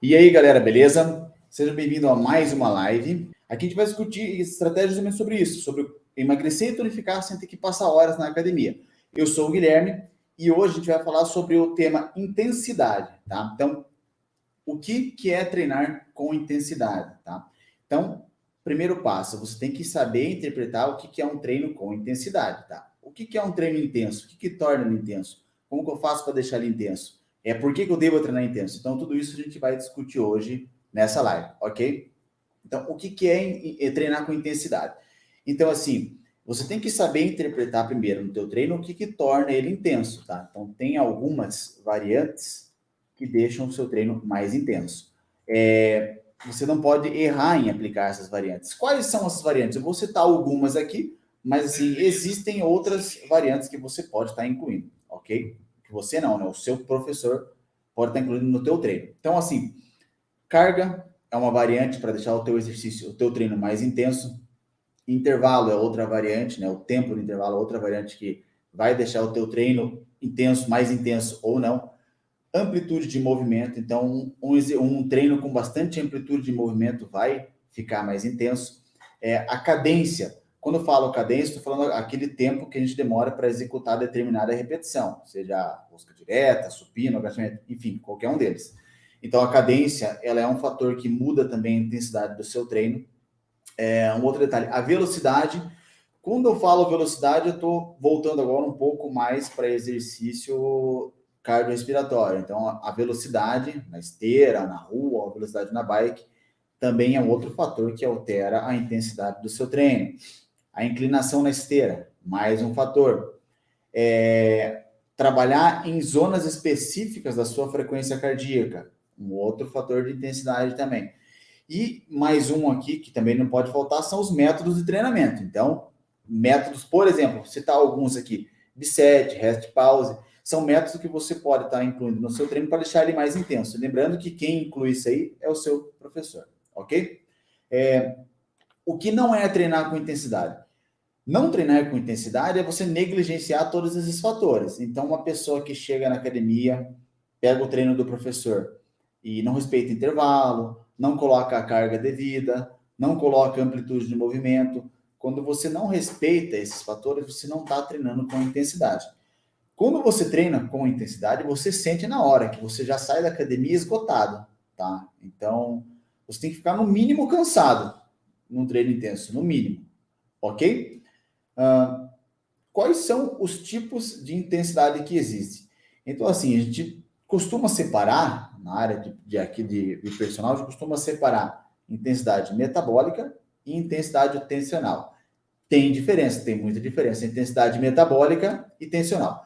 E aí, galera, beleza? Seja bem-vindo a mais uma live. Aqui a gente vai discutir estratégias justamente sobre isso, sobre emagrecer e tonificar sem ter que passar horas na academia. Eu sou o Guilherme e hoje a gente vai falar sobre o tema intensidade, tá? Então, o que é treinar com intensidade, tá? Então, primeiro passo, você tem que saber interpretar o que é um treino com intensidade, tá? O que é um treino intenso? O que torna ele intenso? Como que eu faço para deixar ele intenso? Por que eu devo treinar intenso? Então, tudo isso a gente vai discutir hoje nessa live, ok? Então, o que é treinar com intensidade? Então, assim, você tem que saber interpretar primeiro no teu treino o que torna ele intenso, tá? Então, tem algumas variantes que deixam o seu treino mais intenso. Você não pode errar em aplicar essas variantes. Quais são essas variantes? Eu vou citar algumas aqui, mas assim, existem outras variantes que você pode estar incluindo, ok? Que você não, né? O seu professor pode estar incluindo no teu treino. Então, assim, carga é uma variante para deixar o teu exercício, o teu treino mais intenso. Intervalo é outra variante, né? O tempo do intervalo é outra variante que vai deixar o teu treino intenso, mais intenso ou não. Amplitude de movimento, então um treino com bastante amplitude de movimento vai ficar mais intenso. A cadência, quando eu falo cadência, estou falando aquele tempo que a gente demora para executar determinada repetição, seja rosca direta, supino, agachamento, enfim, qualquer um deles. Então a cadência, ela é um fator que muda também a intensidade do seu treino. Um outro detalhe, a velocidade. Quando eu falo velocidade, eu estou voltando agora um pouco mais para exercício cardiorrespiratório. Então, a velocidade na esteira, na rua, a velocidade na bike, também é um outro fator que altera a intensidade do seu treino. A inclinação na esteira, mais um fator. Trabalhar em zonas específicas da sua frequência cardíaca, um outro fator de intensidade também. E mais um aqui, que também não pode faltar, são os métodos de treinamento. Então, métodos, por exemplo, vou citar alguns aqui, Bisset, Rest Pause, são métodos que você pode estar incluindo no seu treino para deixar ele mais intenso. Lembrando que quem inclui isso aí é o seu professor, ok? O que não é treinar com intensidade? Não treinar com intensidade é você negligenciar todos esses fatores. Então, uma pessoa que chega na academia, pega o treino do professor e não respeita intervalo, não coloca a carga devida, não coloca amplitude de movimento. Quando você não respeita esses fatores, você não está treinando com intensidade. Quando você treina com intensidade, você sente na hora que você já sai da academia esgotado, tá? Então, você tem que ficar no mínimo cansado num treino intenso, no mínimo, ok? Quais são os tipos de intensidade que existem? Então, assim, a gente costuma separar, na área de personal, a gente costuma separar intensidade metabólica e intensidade tensional. Tem diferença, tem muita diferença, intensidade metabólica e tensional.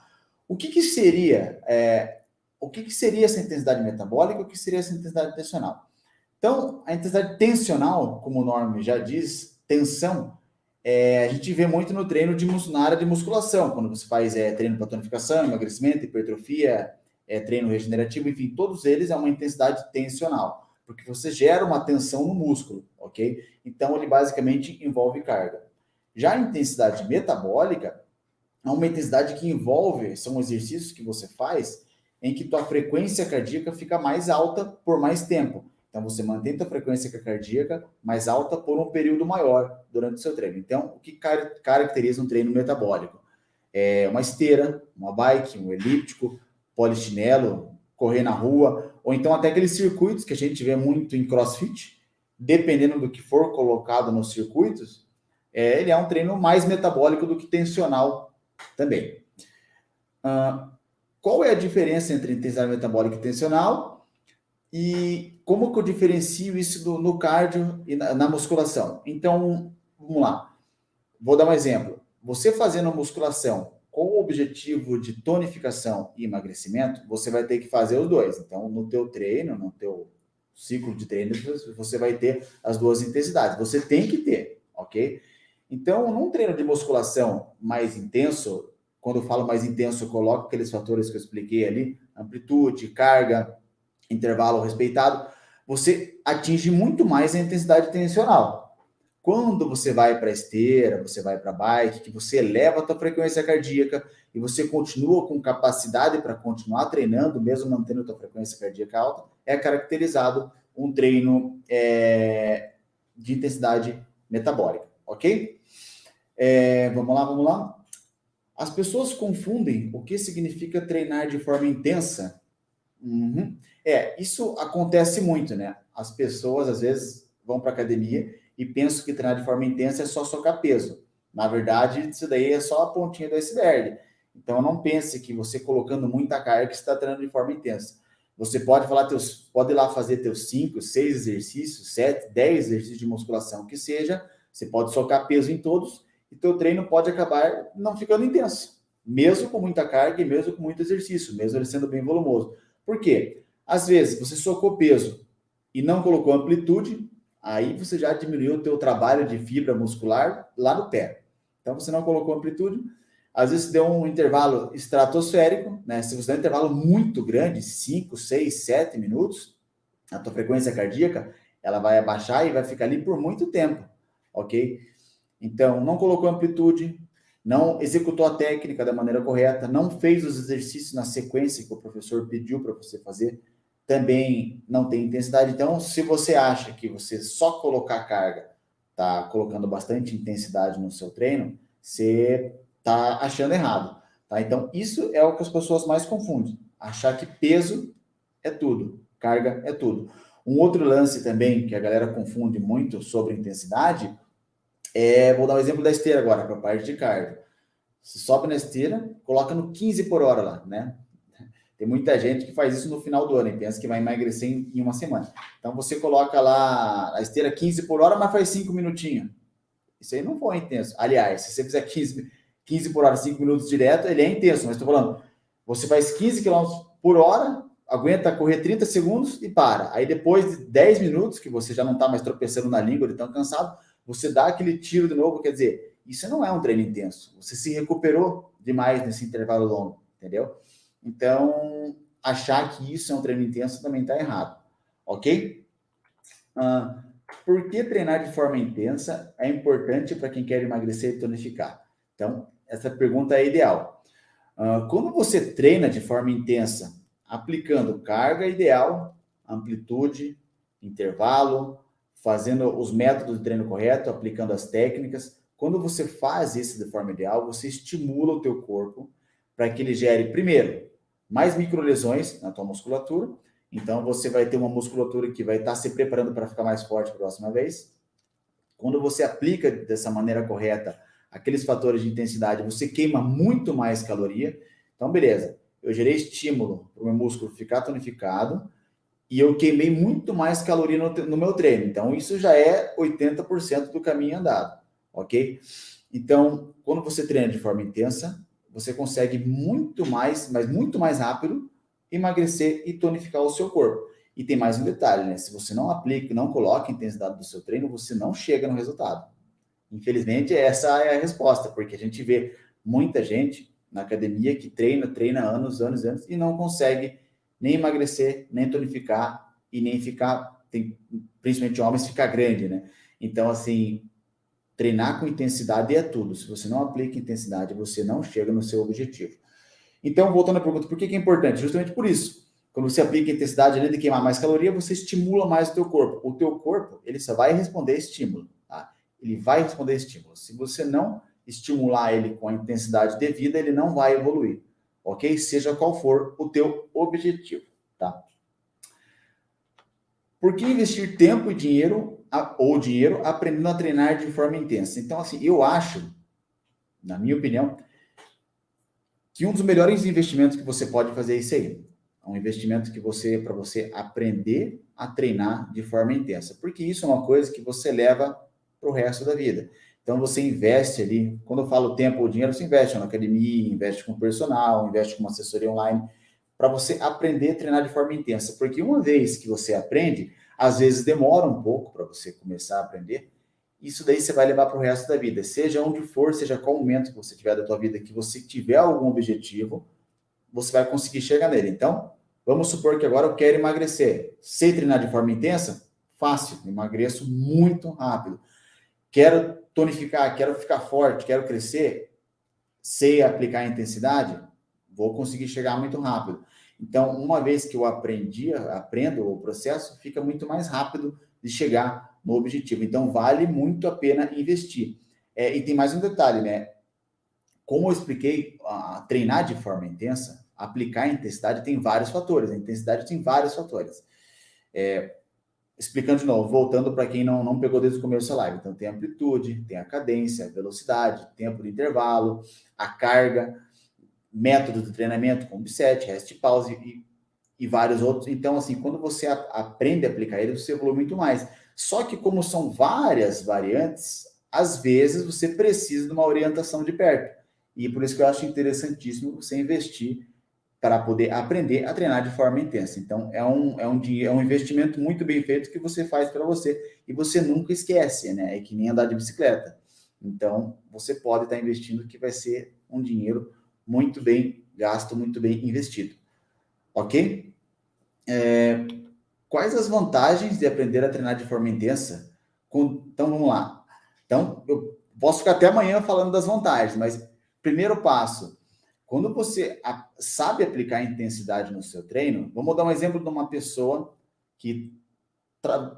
O que seria essa intensidade metabólica? O que seria essa intensidade tensional? Então, a intensidade tensional, como o nome já diz, tensão, a gente vê muito no treino na área de musculação, quando você faz treino para tonificação, emagrecimento, hipertrofia, treino regenerativo, enfim, todos eles é uma intensidade tensional, porque você gera uma tensão no músculo, ok? Então, ele basicamente envolve carga. Já a intensidade metabólica é uma intensidade que envolve, são exercícios que você faz em que tua frequência cardíaca fica mais alta por mais tempo. Então, você mantém tua frequência cardíaca mais alta por um período maior durante o seu treino. Então, o que caracteriza um treino metabólico? Uma esteira, uma bike, um elíptico, polichinelo, correr na rua, ou então até aqueles circuitos que a gente vê muito em CrossFit, dependendo do que for colocado nos circuitos, ele é um treino mais metabólico do que tensional também. Qual é a diferença entre intensidade metabólica e tensional? E como que eu diferencio isso no cardio e na musculação? Então, vamos lá. Vou dar um exemplo. Você fazendo musculação com o objetivo de tonificação e emagrecimento, você vai ter que fazer os dois. Então, no teu treino, no teu ciclo de treino, você vai ter as duas intensidades. Você tem que ter, ok? Então, num treino de musculação mais intenso, quando eu falo mais intenso, eu coloco aqueles fatores que eu expliquei ali, amplitude, carga, intervalo respeitado, você atinge muito mais a intensidade tensional. quando você vai para a esteira, você vai para a bike, que você eleva a tua frequência cardíaca e você continua com capacidade para continuar treinando, mesmo mantendo a tua frequência cardíaca alta, é caracterizado um treino de intensidade metabólica, ok? Vamos lá. As pessoas confundem o que significa treinar de forma intensa. Isso acontece muito, né? As pessoas, às vezes, vão para academia e pensam que treinar de forma intensa é só socar peso. Na verdade, isso daí é só a pontinha do iceberg. Então, não pense que você colocando muita carga que você está treinando de forma intensa. Você pode pode ir lá fazer teus 5, 6 exercícios, 7, 10 exercícios de musculação, que seja. Você pode socar peso em todos e teu treino pode acabar não ficando intenso. Mesmo com muita carga e mesmo com muito exercício, mesmo ele sendo bem volumoso. Por quê? Às vezes, você socou peso e não colocou amplitude, aí você já diminuiu o teu trabalho de fibra muscular lá no pé. Então, você não colocou amplitude, às vezes deu um intervalo estratosférico, né? Se você der um intervalo muito grande, 5, 6, 7 minutos, a tua frequência cardíaca, ela vai abaixar e vai ficar ali por muito tempo, ok? Então, não colocou amplitude, não executou a técnica da maneira correta, não fez os exercícios na sequência que o professor pediu para você fazer, também não tem intensidade. Então, se você acha que você só colocar carga está colocando bastante intensidade no seu treino, você está achando errado. Tá? Então, isso é o que as pessoas mais confundem. Achar que peso é tudo, carga é tudo. Um outro lance também que a galera confunde muito sobre intensidade vou dar o exemplo da esteira agora, para a parte de cardio. Você sobe na esteira, coloca no 15 por hora lá, né? Tem muita gente que faz isso no final do ano e pensa que vai emagrecer em uma semana. Então, você coloca lá a esteira 15 por hora, mas faz 5 minutinhos. Isso aí não foi intenso. Aliás, se você fizer 15 por hora, 5 minutos direto, ele é intenso. Mas estou falando, você faz 15 km por hora, aguenta correr 30 segundos e para. Aí depois de 10 minutos, que você já não está mais tropeçando na língua de tão cansado, você dá aquele tiro de novo, quer dizer, isso não é um treino intenso. Você se recuperou demais nesse intervalo longo, entendeu? Então, achar que isso é um treino intenso também está errado, ok? Por que treinar de forma intensa é importante para quem quer emagrecer e tonificar? Então, essa pergunta é ideal. Quando você treina de forma intensa, aplicando carga ideal, amplitude, intervalo, fazendo os métodos de treino correto, aplicando as técnicas, quando você faz isso de forma ideal, você estimula o teu corpo para que ele gere, primeiro, mais microlesões na tua musculatura. Então, você vai ter uma musculatura que vai estar se preparando para ficar mais forte a próxima vez. Quando você aplica dessa maneira correta aqueles fatores de intensidade, você queima muito mais caloria. Então, beleza, eu gerei estímulo para o meu músculo ficar tonificado e eu queimei muito mais caloria no meu treino. Então, isso já é 80% do caminho andado, ok? Então, quando você treina de forma intensa, você consegue muito mais, mas muito mais rápido, emagrecer e tonificar o seu corpo. E tem mais um detalhe, né? Se você não aplica, não coloca a intensidade do seu treino, você não chega no resultado. Infelizmente, essa é a resposta, porque a gente vê muita gente na academia que treina anos e não consegue nem emagrecer, nem tonificar e nem ficar, principalmente homens, ficar grande, né? Então, assim, treinar com intensidade é tudo. Se você não aplica intensidade, você não chega no seu objetivo. Então, voltando à pergunta, por que é importante? Justamente por isso. Quando você aplica intensidade, além de queimar mais caloria, você estimula mais o teu corpo. O teu corpo, ele só vai responder estímulo, tá? Ele vai responder estímulo. Se você não estimular ele com a intensidade devida, ele não vai evoluir, ok? Seja qual for o teu objetivo, tá? Por que investir tempo e dinheiro, ou dinheiro, aprendendo a treinar de forma intensa? Então, assim, eu acho, na minha opinião, que um dos melhores investimentos que você pode fazer é isso aí. É um investimento que para você aprender a treinar de forma intensa. Porque isso é uma coisa que você leva para o resto da vida. Então, você investe ali, quando eu falo tempo ou dinheiro, você investe na academia, investe com personal, investe com uma assessoria online, para você aprender a treinar de forma intensa. Porque uma vez que você aprende, às vezes demora um pouco para você começar a aprender, isso daí você vai levar para o resto da vida. Seja onde for, seja qual momento que você tiver da tua vida, que você tiver algum objetivo, você vai conseguir chegar nele. Então, vamos supor que agora eu quero emagrecer. Sei treinar de forma intensa? Fácil, emagreço muito rápido. quero tonificar, quero ficar forte, quero crescer, sei aplicar a intensidade, vou conseguir chegar muito rápido. Então, uma vez que eu aprendo o processo, fica muito mais rápido de chegar no objetivo. Então, vale muito a pena investir. E tem mais um detalhe, né? Como eu expliquei, treinar de forma intensa, aplicar a intensidade tem vários fatores. A intensidade tem vários fatores. Explicando de novo, voltando para quem não pegou desde o começo da live. Então, tem a amplitude, tem a cadência, a velocidade, tempo de intervalo, a carga, método de treinamento, como set, rest, pause e vários outros. Então, assim, quando você aprende a aplicar ele, você evolui muito mais. Só que como são várias variantes, às vezes você precisa de uma orientação de perto. E por isso que eu acho interessantíssimo você investir para poder aprender a treinar de forma intensa. Então, é um investimento muito bem feito que você faz para você e você nunca esquece, né? É que nem andar de bicicleta. Então, você pode estar investindo que vai ser um dinheiro muito bem gasto, muito bem investido. Ok? Quais as vantagens de aprender a treinar de forma intensa? Então, vamos lá. Então, eu posso ficar até amanhã falando das vantagens, mas primeiro passo, quando você sabe aplicar intensidade no seu treino, vamos dar um exemplo de uma pessoa que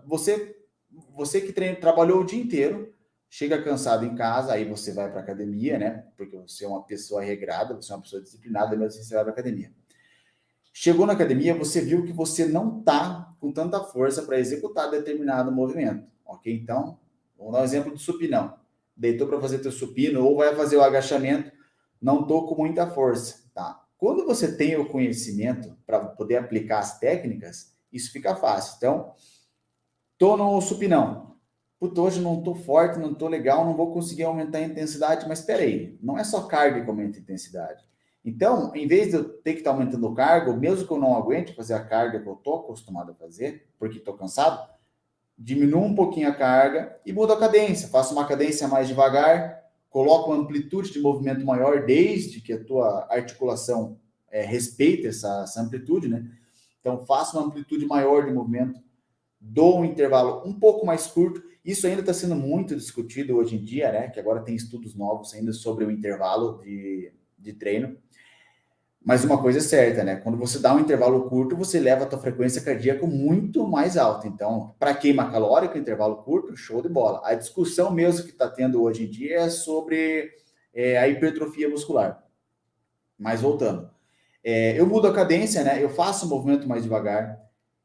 você que trabalhou o dia inteiro, chega cansado em casa, aí você vai para academia, né? Porque você é uma pessoa regrada, você é uma pessoa disciplinada, mesmo assim você vai para academia. Chegou na academia, você viu que você não está com tanta força para executar determinado movimento, ok? Então, vamos dar um exemplo do supinão. Deitou para fazer teu supino ou vai fazer o agachamento, não estou com muita força, tá? Quando você tem o conhecimento para poder aplicar as técnicas, isso fica fácil. Então, tô no supinão. Puta, hoje não tô forte, não tô legal, não vou conseguir aumentar a intensidade, mas espera aí, não é só carga que aumenta a intensidade. Então, em vez de eu ter que estar aumentando o cargo, mesmo que eu não aguente fazer a carga que eu tô acostumado a fazer, porque tô cansado, diminuo um pouquinho a carga e mudo a cadência. Faço uma cadência mais devagar, coloco uma amplitude de movimento maior, desde que a tua articulação respeite essa amplitude, né? Então, faço uma amplitude maior de movimento, dou um intervalo um pouco mais curto. Isso ainda está sendo muito discutido hoje em dia, né? Que agora tem estudos novos ainda sobre o intervalo de treino. Mas uma coisa é certa, né? Quando você dá um intervalo curto, você leva a tua frequência cardíaca muito mais alta. Então, para queima calórica, intervalo curto, show de bola. A discussão mesmo que está tendo hoje em dia é sobre a hipertrofia muscular. Mas voltando, eu mudo a cadência, né? Eu faço o movimento mais devagar,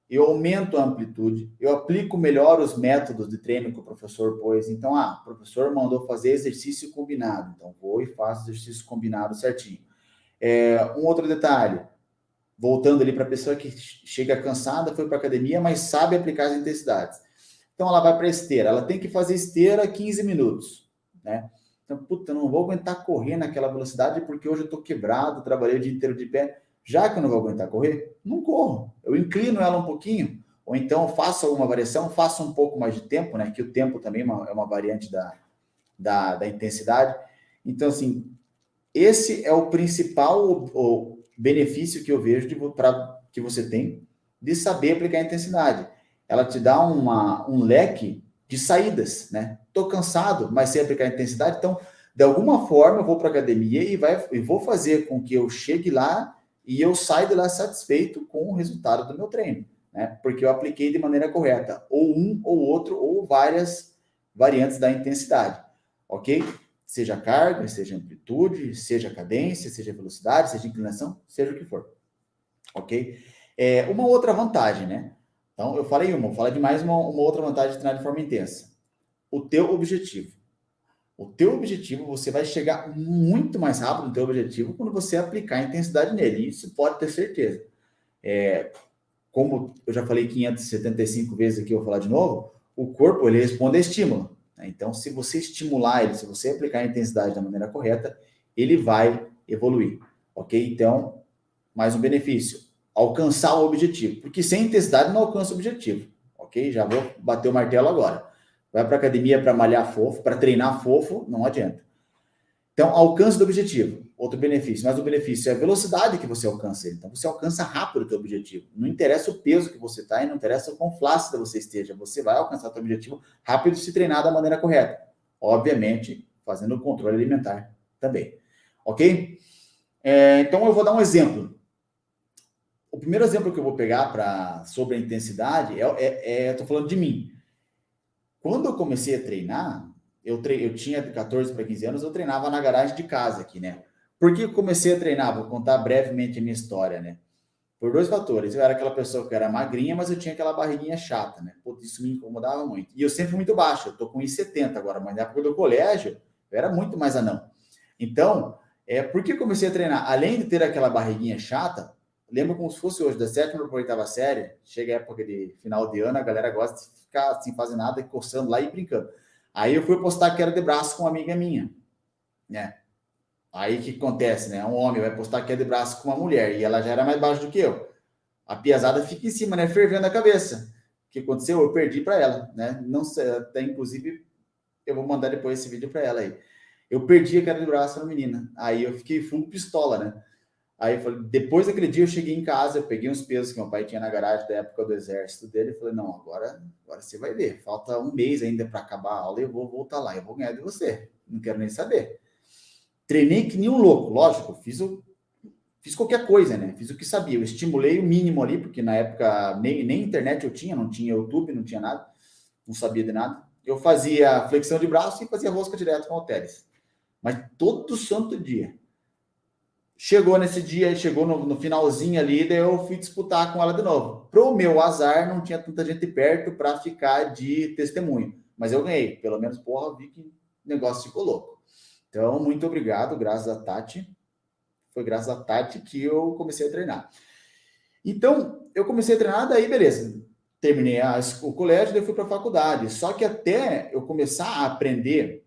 eu aumento a amplitude, eu aplico melhor os métodos de treino que o professor pôs. Então, o professor mandou fazer exercício combinado. Então, vou e faço exercício combinado certinho. Um outro detalhe, voltando ali para a pessoa que chega cansada, foi para a academia, mas sabe aplicar as intensidades. Então, ela vai para a esteira, ela tem que fazer esteira 15 minutos, né? Então, puta, não vou aguentar correr naquela velocidade porque hoje eu estou quebrado, trabalhei o dia inteiro de pé. Já que eu não vou aguentar correr, não corro. Eu inclino ela um pouquinho, ou então faço alguma variação, faço um pouco mais de tempo, né? Que o tempo também é uma variante da intensidade. Então, assim, esse é o principal o benefício que eu vejo que você tem de saber aplicar a intensidade. Ela te dá um leque de saídas, né? Tô cansado, mas sei aplicar a intensidade, então, de alguma forma, eu vou para a academia e vou fazer com que eu chegue lá e eu saia de lá satisfeito com o resultado do meu treino, né? Porque eu apliquei de maneira correta, ou um, ou outro, ou várias variantes da intensidade, ok? Seja carga, seja amplitude, seja cadência, seja velocidade, seja inclinação, seja o que for, ok? Uma outra vantagem, né? Então, eu falei vou falar de mais uma outra vantagem de treinar de forma intensa. O teu objetivo. O teu objetivo, você vai chegar muito mais rápido no teu objetivo quando você aplicar a intensidade nele. Isso pode ter certeza. Como eu já falei 575 vezes aqui, eu vou falar de novo, o corpo, ele responde a estímulo. Então, se você estimular ele, se você aplicar a intensidade da maneira correta, ele vai evoluir, ok? Então, mais um benefício, alcançar o objetivo, porque sem intensidade não alcança o objetivo, ok? Já vou bater o martelo agora. Vai para academia para malhar fofo, para treinar fofo, não adianta. Então, alcance do objetivo, outro benefício, mas o benefício é a velocidade que você alcança ele. Então, você alcança rápido o teu objetivo. Não interessa o peso que você está e não interessa o quão flácida você esteja, você vai alcançar o teu objetivo rápido se treinar da maneira correta. obviamente, fazendo o controle alimentar também, ok? Então, eu vou dar um exemplo. O primeiro exemplo que eu vou pegar sobre a intensidade estou falando de mim. Quando eu comecei a treinar, eu tinha 14 para 15 anos, eu treinava na garagem de casa aqui, né? Por que eu comecei a treinar? Vou contar brevemente a minha história, né? Por 2 fatores. Eu era aquela pessoa que era magrinha, mas eu tinha aquela barriguinha chata, né? Pô, isso me incomodava muito. E eu sempre fui muito baixo, eu tô com 1,70 agora, mas na época do colégio, eu era muito mais anão. Então, por que eu comecei a treinar? Além de ter aquela barriguinha chata, lembro como se fosse hoje, da 7ª para 8ª série, chega a época de final de ano, a galera gosta de ficar sem fazer nada, coçando lá e brincando. Aí eu fui postar queda de braço com uma amiga minha, né? Aí o que acontece, né? Um homem vai postar queda de braço com uma mulher e ela já era mais baixa do que eu. A piazada fica em cima, né? Fervendo a cabeça. O que aconteceu? Eu perdi para ela, né? Não sei, até inclusive eu vou mandar depois esse vídeo para ela aí. Eu perdi a queda de braço na menina. Aí eu fiquei full pistola, né? Aí eu falei, depois daquele dia eu cheguei em casa, eu peguei uns pesos que meu pai tinha na garagem da época do exército dele e falei, não, agora você vai ver. Falta um mês ainda para acabar a aula e eu vou voltar lá, eu vou ganhar de você. Não quero nem saber. Treinei que nem um louco, lógico, fiz qualquer coisa, né? Fiz o que sabia, eu estimulei o mínimo ali, porque na época nem internet eu tinha, não tinha YouTube, não tinha nada, não sabia de nada. Eu fazia flexão de braço e fazia rosca direto com halteres. Mas todo santo dia. Chegou nesse dia, chegou no finalzinho ali, daí eu fui disputar com ela de novo. Pro meu azar, não tinha tanta gente perto para ficar de testemunho. Mas eu ganhei, pelo menos, porra, vi que o negócio ficou louco. Então, muito obrigado, graças a Tati. Foi graças a Tati que eu comecei a treinar. Então, eu comecei a treinar, daí beleza. Terminei o colégio, daí fui para a faculdade. Só que até eu começar a aprender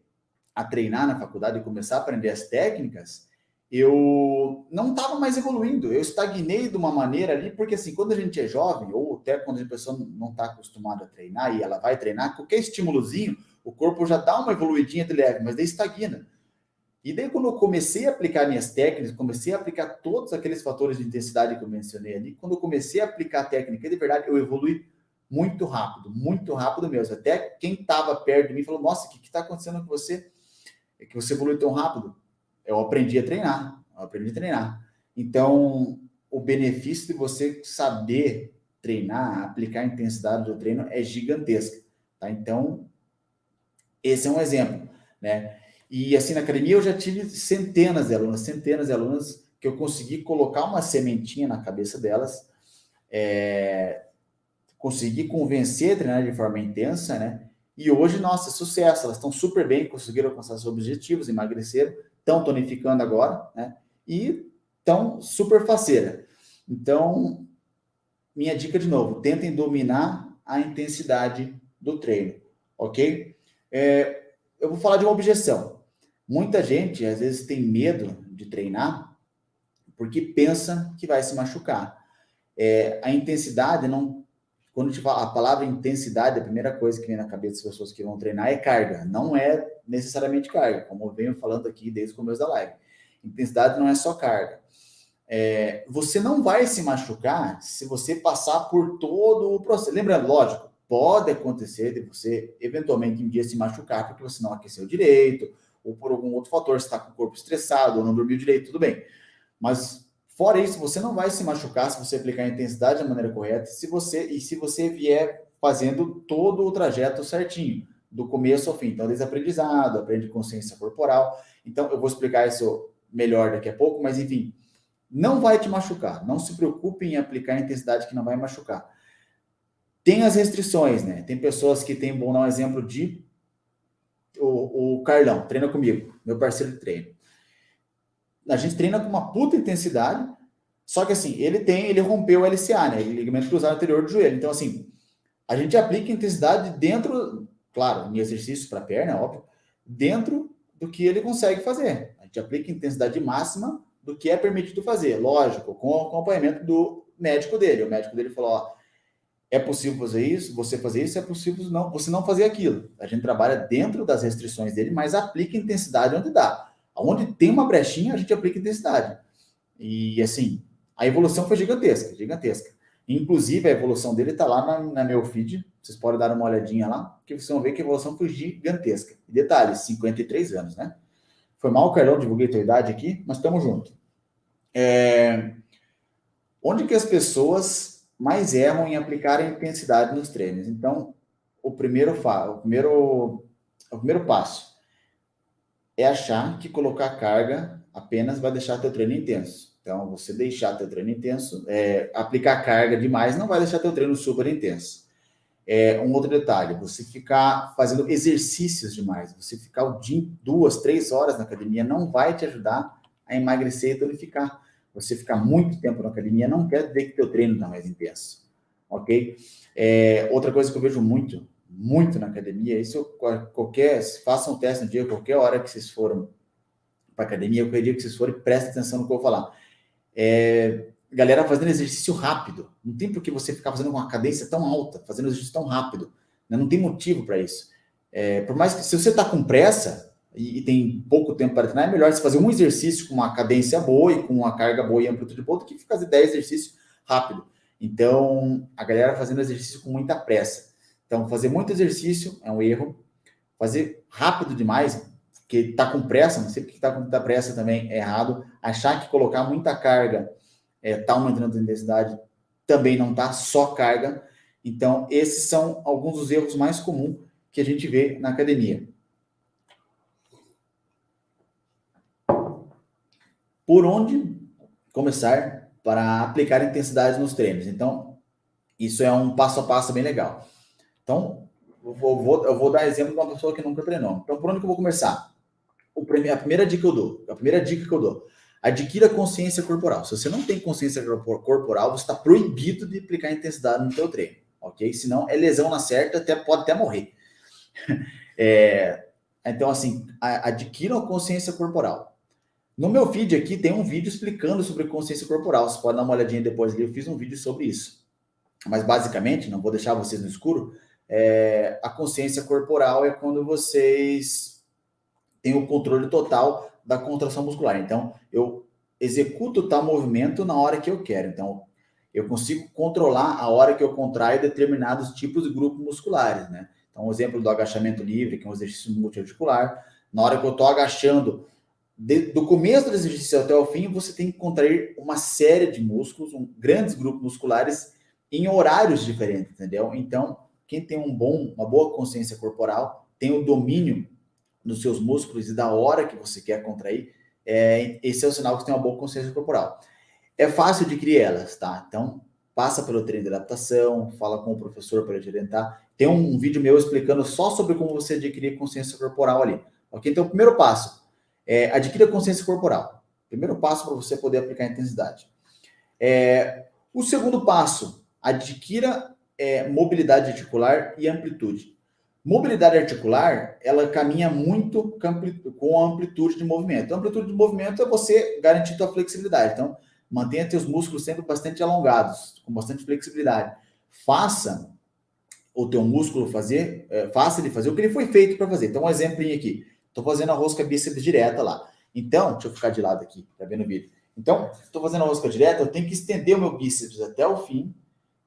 a treinar na faculdade e começar a aprender as técnicas, eu não estava mais evoluindo. Eu estagnei de uma maneira ali, porque assim, quando a gente é jovem, ou até quando a pessoa não está acostumada a treinar e ela vai treinar, qualquer estímulozinho, o corpo já dá uma evoluidinha de leve, mas daí estagna. E daí, quando eu comecei a aplicar minhas técnicas, comecei a aplicar todos aqueles fatores de intensidade que eu mencionei ali, quando eu comecei a aplicar a técnica, de verdade, eu evolui muito rápido mesmo. Até quem estava perto de mim falou, nossa, o que está acontecendo com você? É que você evolui tão rápido. Eu aprendi a treinar. Então, o benefício de você saber treinar, aplicar a intensidade do treino é gigantesca. Tá? Então, esse é um exemplo, né? E assim, na academia eu já tive centenas de alunas que eu consegui colocar uma sementinha na cabeça delas, consegui convencer a treinar de forma intensa, né? E hoje, nossa, sucesso, elas estão super bem, conseguiram alcançar seus objetivos, emagreceram, estão tonificando agora, né? E estão super faceira. Então, minha dica de novo, tentem dominar a intensidade do treino, ok? Eu vou falar de uma objeção. Muita gente, às vezes, tem medo de treinar porque pensa que vai se machucar. A intensidade não... Quando a gente fala a palavra intensidade, a primeira coisa que vem na cabeça das pessoas que vão treinar é carga. Não é necessariamente carga, como eu venho falando aqui desde o começo da live. Intensidade não é só carga. Você não vai se machucar se você passar por todo o processo. Lembrando, lógico, pode acontecer de você, eventualmente, um dia se machucar porque você não aqueceu direito, ou por algum outro fator, você está com o corpo estressado, ou não dormiu direito, tudo bem. Mas, fora isso, você não vai se machucar se você aplicar a intensidade da maneira correta, se você vier fazendo todo o trajeto certinho, do começo ao fim. Então, desde aprendizado, aprende consciência corporal. Então, eu vou explicar isso melhor daqui a pouco, mas, enfim, não vai te machucar. Não se preocupe em aplicar a intensidade que não vai machucar. Tem as restrições, né? Tem pessoas que têm, vou dar um exemplo de o Carlão, treina comigo, meu parceiro de treino. A gente treina com uma puta intensidade, só que assim, ele rompeu o LCA, né? Ligamento cruzado anterior do joelho. Então, assim, a gente aplica intensidade dentro, claro, em exercício para perna, óbvio, dentro do que ele consegue fazer. A gente aplica intensidade máxima do que é permitido fazer, lógico, com o acompanhamento do médico dele. O médico dele falou, ó, é possível fazer isso, você fazer isso, é possível não, você não fazer aquilo. A gente trabalha dentro das restrições dele, mas aplica intensidade onde dá. Onde tem uma brechinha, a gente aplica intensidade. E assim, a evolução foi gigantesca. Inclusive, a evolução dele está lá na meu feed. Vocês podem dar uma olhadinha lá, que vocês vão ver que a evolução foi gigantesca. E detalhe, 53 anos, né? Foi mal, Carlão, divulguei tua idade aqui, mas estamos juntos. Onde que as pessoas mais erram em aplicar a intensidade nos treinos? Então, o primeiro passo é achar que colocar carga apenas vai deixar teu treino intenso. Então, você deixar teu treino intenso, aplicar carga demais não vai deixar teu treino super intenso. Um outro detalhe, você ficar fazendo exercícios demais, você ficar o dia 2, 3 horas na academia não vai te ajudar a emagrecer e tonificar. Você ficar muito tempo na academia não quer dizer que teu treino está mais intenso, ok? Outra coisa que eu vejo muito na academia, isso façam um teste no dia, qualquer hora que vocês foram para academia, qualquer dia que vocês forem, prestem atenção no que eu vou falar. Galera fazendo exercício rápido. Não tem por que você ficar fazendo com uma cadência tão alta, fazendo exercício tão rápido. Né? Não tem motivo para isso. Por mais que, se você está com pressa e tem pouco tempo para treinar, é melhor você fazer um exercício com uma cadência boa e com uma carga boa e amplitude boa do que fazer 10 exercícios rápido. Então, a galera fazendo exercício com muita pressa. Então, fazer muito exercício é um erro. Fazer rápido demais, porque está com pressa, não sei porque está com muita pressa também, é errado. Achar que colocar muita carga está aumentando a intensidade, também não está, só carga. Então, esses são alguns dos erros mais comuns que a gente vê na academia. Por onde começar para aplicar intensidade nos treinos? Então, isso é um passo a passo bem legal. Então, eu vou dar exemplo de uma pessoa que nunca treinou. Então, por onde que eu vou começar? A primeira dica que eu dou, adquira consciência corporal. Se você não tem consciência corporal, você está proibido de aplicar intensidade no seu treino, ok? Senão é lesão na certa, pode até morrer. Então, assim, adquira a consciência corporal. No meu feed aqui tem um vídeo explicando sobre consciência corporal. Você pode dar uma olhadinha depois ali, eu fiz um vídeo sobre isso. Mas basicamente, não vou deixar vocês no escuro, a consciência corporal é quando vocês têm o controle total da contração muscular. Então, eu executo tal movimento na hora que eu quero. Então, eu consigo controlar a hora que eu contraio determinados tipos de grupos musculares, né? Então, um exemplo do agachamento livre, que é um exercício multiarticular. Na hora que eu estou agachando, do começo do exercício até o fim, você tem que contrair uma série de músculos, grandes grupos musculares, em horários diferentes, entendeu? Então, quem tem uma boa consciência corporal, tem o domínio dos seus músculos e da hora que você quer contrair, esse é o sinal que você tem uma boa consciência corporal. É fácil adquirir elas, tá? Então, passa pelo treino de adaptação, fala com o professor para te orientar. Tem um vídeo meu explicando só sobre como você adquirir consciência corporal ali. Ok? Então, o primeiro passo, adquira consciência corporal. Primeiro passo para você poder aplicar a intensidade. O segundo passo, adquira mobilidade articular e amplitude. Mobilidade articular, ela caminha muito com a amplitude de movimento. A amplitude de movimento é você garantir a flexibilidade. Então, mantenha seus músculos sempre bastante alongados, com bastante flexibilidade. Faça o teu músculo faça ele fazer o que ele foi feito para fazer. Então, um exemplinho aqui. Estou fazendo a rosca bíceps direta lá. Então, deixa eu ficar de lado aqui, tá vendo o vídeo? Então, estou fazendo a rosca direta, eu tenho que estender o meu bíceps até o fim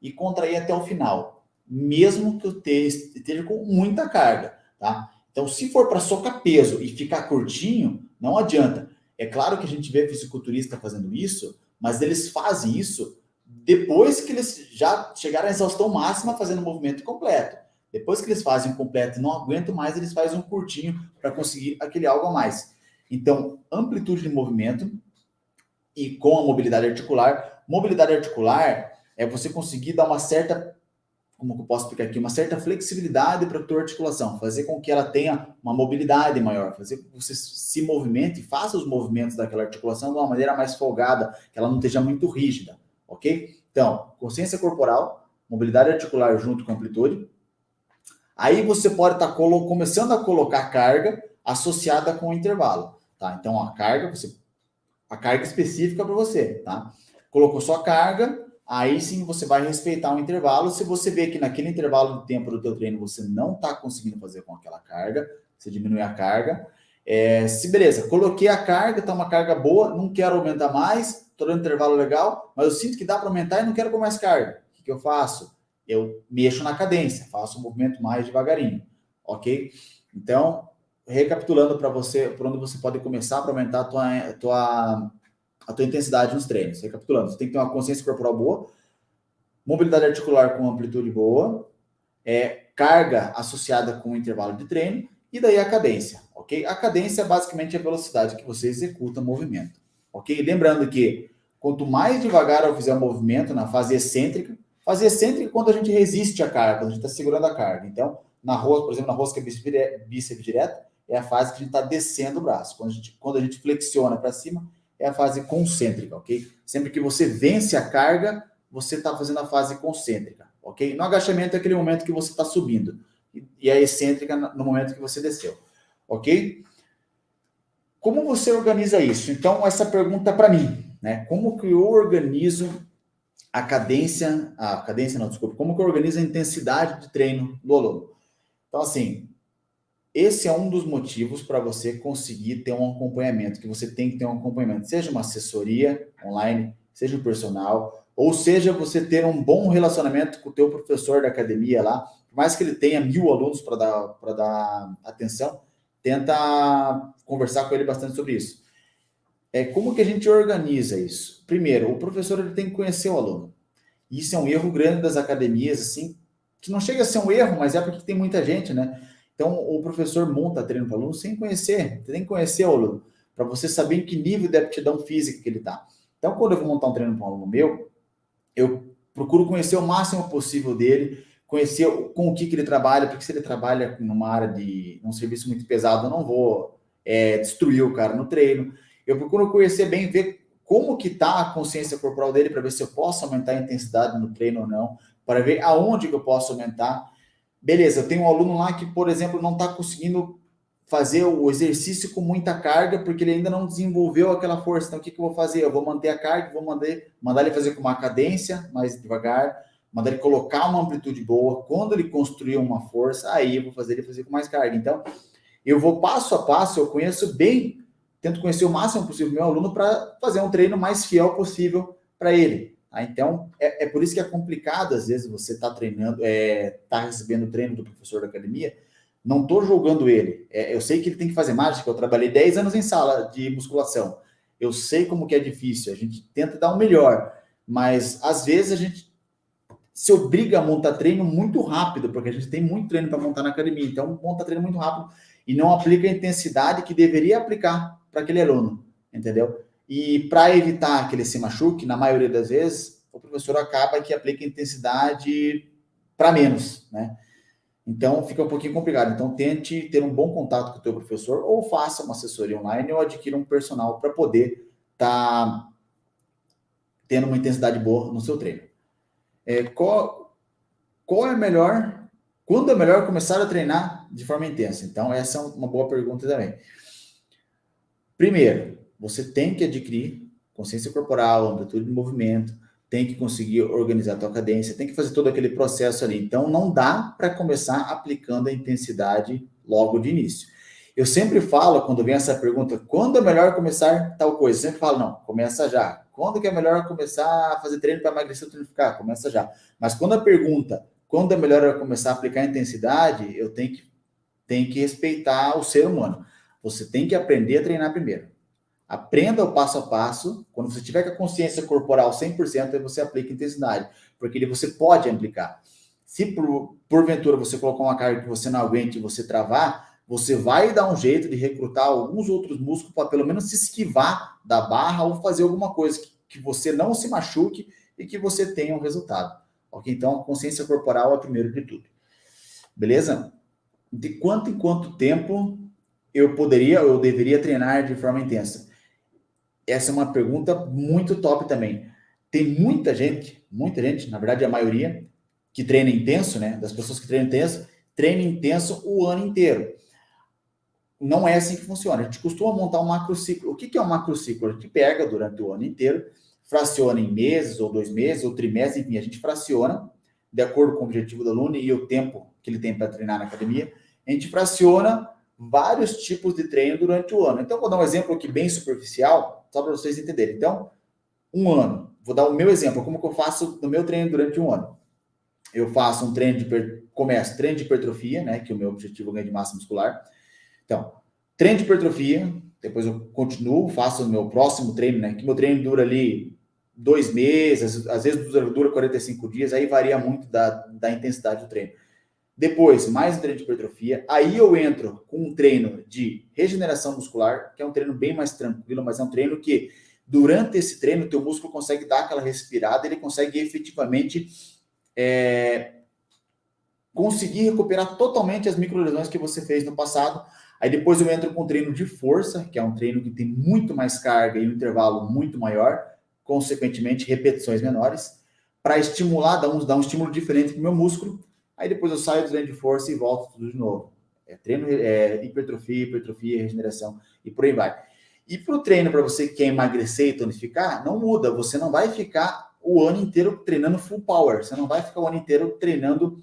e contrair até o final, mesmo que eu esteja com muita carga, tá? Então, se for para socar peso e ficar curtinho, não adianta. É claro que a gente vê fisiculturista fazendo isso, mas eles fazem isso depois que eles já chegaram à exaustão máxima fazendo o movimento completo. Depois que eles fazem o completo e não aguentam mais, eles fazem um curtinho para conseguir aquele algo a mais. Então, amplitude de movimento e com a mobilidade articular. Mobilidade articular é você conseguir dar uma certa, como eu posso explicar aqui, uma certa flexibilidade para a tua articulação, fazer com que ela tenha uma mobilidade maior, fazer com que você se movimente, faça os movimentos daquela articulação de uma maneira mais folgada, que ela não esteja muito rígida, ok? Então, consciência corporal, mobilidade articular junto com amplitude. Aí você pode estar começando a colocar carga associada com o intervalo, tá? Então, a carga específica para você, tá? Colocou sua carga, aí sim você vai respeitar o intervalo. Se você vê que naquele intervalo de tempo do teu treino você não está conseguindo fazer com aquela carga, você diminui a carga. Beleza, coloquei a carga, tá uma carga boa, não quero aumentar mais, estou dando intervalo legal, mas eu sinto que dá para aumentar e não quero com mais carga. que eu faço? Eu mexo na cadência, faço um movimento mais devagarinho, ok? Então, recapitulando para você, por onde você pode começar para aumentar a tua intensidade nos treinos. Recapitulando, você tem que ter uma consciência corporal boa, mobilidade articular com amplitude boa, carga associada com o intervalo de treino, e daí a cadência, ok? A cadência é basicamente a velocidade que você executa o movimento, ok? Lembrando que quanto mais devagar eu fizer o movimento na fase excêntrica é quando a gente resiste à carga, quando a gente está segurando a carga. Então, por exemplo, na rosca bíceps direta, é a fase que a gente está descendo o braço. Quando a gente flexiona para cima, é a fase concêntrica, ok? Sempre que você vence a carga, você está fazendo a fase concêntrica, ok? No agachamento é aquele momento que você está subindo. E a excêntrica no momento que você desceu, ok? Como você organiza isso? Então, essa pergunta é para mim, né? Como que eu organizo como que eu organizo a intensidade de treino do aluno? Então, assim, esse é um dos motivos para você conseguir ter um acompanhamento, que você tem que ter um acompanhamento, seja uma assessoria online, seja um personal, ou seja, você ter um bom relacionamento com o teu professor da academia lá, por mais que ele tenha 1000 alunos para dar atenção, tenta conversar com ele bastante sobre isso. Como que a gente organiza isso? Primeiro, o professor ele tem que conhecer o aluno. Isso é um erro grande das academias, assim, que não chega a ser um erro, mas é porque tem muita gente, né? Então, o professor monta treino para o aluno sem conhecer. Você tem que conhecer o aluno, para você saber em que nível de aptidão física que ele está. Então, quando eu vou montar um treino para um aluno meu, eu procuro conhecer o máximo possível dele, conhecer com o que ele trabalha, porque se ele trabalha numa área num serviço muito pesado, eu não vou destruir o cara no treino. Eu procuro conhecer bem, ver como que está a consciência corporal dele, para ver se eu posso aumentar a intensidade no treino ou não, para ver aonde que eu posso aumentar. Beleza, eu tenho um aluno lá que, por exemplo, não está conseguindo fazer o exercício com muita carga, porque ele ainda não desenvolveu aquela força. Então, o que eu vou fazer? Eu vou manter a carga, vou mandar ele fazer com uma cadência mais devagar, mandar ele colocar uma amplitude boa. Quando ele construir uma força, aí eu vou fazer ele fazer com mais carga. Então, eu vou passo a passo, eu conheço bem, tento conhecer o máximo possível do meu aluno para fazer um treino mais fiel possível para ele. Tá? Então, é por isso que é complicado, às vezes, você está treinando, está recebendo o treino do professor da academia. Não estou julgando ele. Eu sei que ele tem que fazer mágica. Eu trabalhei 10 anos em sala de musculação. Eu sei como que é difícil. A gente tenta dar o melhor. Mas, às vezes, a gente se obriga a montar treino muito rápido, porque a gente tem muito treino para montar na academia. Então, monta treino muito rápido e não aplica a intensidade que deveria aplicar para aquele aluno, entendeu? E para evitar que ele se machuque, na maioria das vezes, o professor acaba que aplica intensidade para menos, né? Então, fica um pouquinho complicado. Então, tente ter um bom contato com o teu professor ou faça uma assessoria online ou adquira um personal para poder estar tendo uma intensidade boa no seu treino. Qual é melhor? Quando é melhor começar a treinar de forma intensa? Então, essa é uma boa pergunta também. Primeiro, você tem que adquirir consciência corporal, amplitude de movimento, tem que conseguir organizar a tua cadência, tem que fazer todo aquele processo ali. Então, não dá para começar aplicando a intensidade logo de início. Eu sempre falo, quando vem essa pergunta, quando é melhor começar tal coisa? Eu sempre falo, não, começa já. Quando que é melhor começar a fazer treino para emagrecer ou tonificar? Começa já. Mas quando a pergunta, quando é melhor começar a aplicar a intensidade, eu tenho que respeitar o ser humano. Você tem que aprender a treinar primeiro. Aprenda o passo a passo. Quando você tiver com a consciência corporal 100%, aí você aplica intensidade, porque você pode aplicar. Se porventura você colocar uma carga que você não aguente e você travar, você vai dar um jeito de recrutar alguns outros músculos para pelo menos se esquivar da barra ou fazer alguma coisa que você não se machuque e que você tenha um resultado. Ok? Então, a consciência corporal é primeiro de tudo. Beleza? De quanto em quanto tempo eu deveria treinar de forma intensa? Essa é uma pergunta muito top também. Tem muita gente, na verdade a maioria, que treina intenso, né? Das pessoas que treina intenso o ano inteiro. Não é assim que funciona. A gente costuma montar um macrociclo. O que é um macrociclo? A gente pega durante o ano inteiro, fraciona em meses, ou 2 meses, ou trimestres, enfim, a gente fraciona de acordo com o objetivo do aluno e o tempo que ele tem para treinar na academia. A gente fraciona vários tipos de treino durante o ano. Então, vou dar um exemplo aqui bem superficial, só para vocês entenderem. Então, um ano. Vou dar o meu exemplo, como que eu faço no meu treino durante um ano. eu faço um treino começo treino de hipertrofia, né? Que o meu objetivo é ganho de massa muscular. Então, treino de hipertrofia, depois eu continuo, faço o meu próximo treino, né? Que meu treino dura ali 2 meses, às vezes dura 45 dias, aí varia muito da intensidade do treino. Depois, mais um treino de hipertrofia, aí eu entro com um treino de regeneração muscular, que é um treino bem mais tranquilo, mas é um treino que, durante esse treino, o teu músculo consegue dar aquela respirada, ele consegue efetivamente conseguir recuperar totalmente as microlesões que você fez no passado. Aí depois eu entro com um treino de força, que é um treino que tem muito mais carga e um intervalo muito maior, consequentemente repetições menores, para estimular, dar um estímulo diferente para o meu músculo. Aí depois eu saio do treino de força e volto tudo de novo. Hipertrofia, regeneração e por aí vai. E para o treino, para você que quer emagrecer e tonificar, não muda. Você não vai ficar o ano inteiro treinando full power. Você não vai ficar o ano inteiro treinando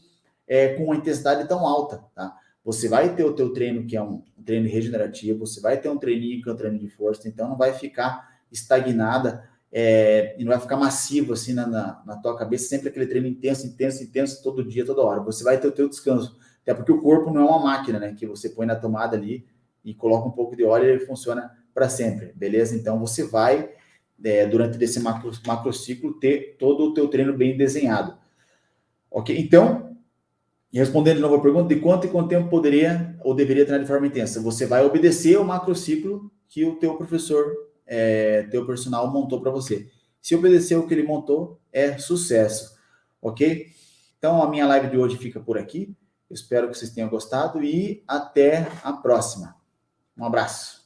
com uma intensidade tão alta, tá? Você vai ter o teu treino, que é um treino regenerativo, você vai ter um treininho que é um treino de força, então não vai ficar estagnada e não vai ficar massivo assim na tua cabeça, sempre aquele treino intenso, todo dia, toda hora. Você vai ter o teu descanso, até porque o corpo não é uma máquina, né? Que você põe na tomada ali e coloca um pouco de óleo e ele funciona para sempre, beleza? Então você vai, durante esse macrociclo, ter todo o teu treino bem desenhado. Ok? Então, e respondendo de novo a pergunta, de quanto tempo poderia ou deveria treinar de forma intensa? Você vai obedecer o macrociclo que o teu professor, teu personal montou para você. Se obedecer o que ele montou, é sucesso, ok? Então, a minha live de hoje fica por aqui. Eu espero que vocês tenham gostado e até a próxima. Um abraço.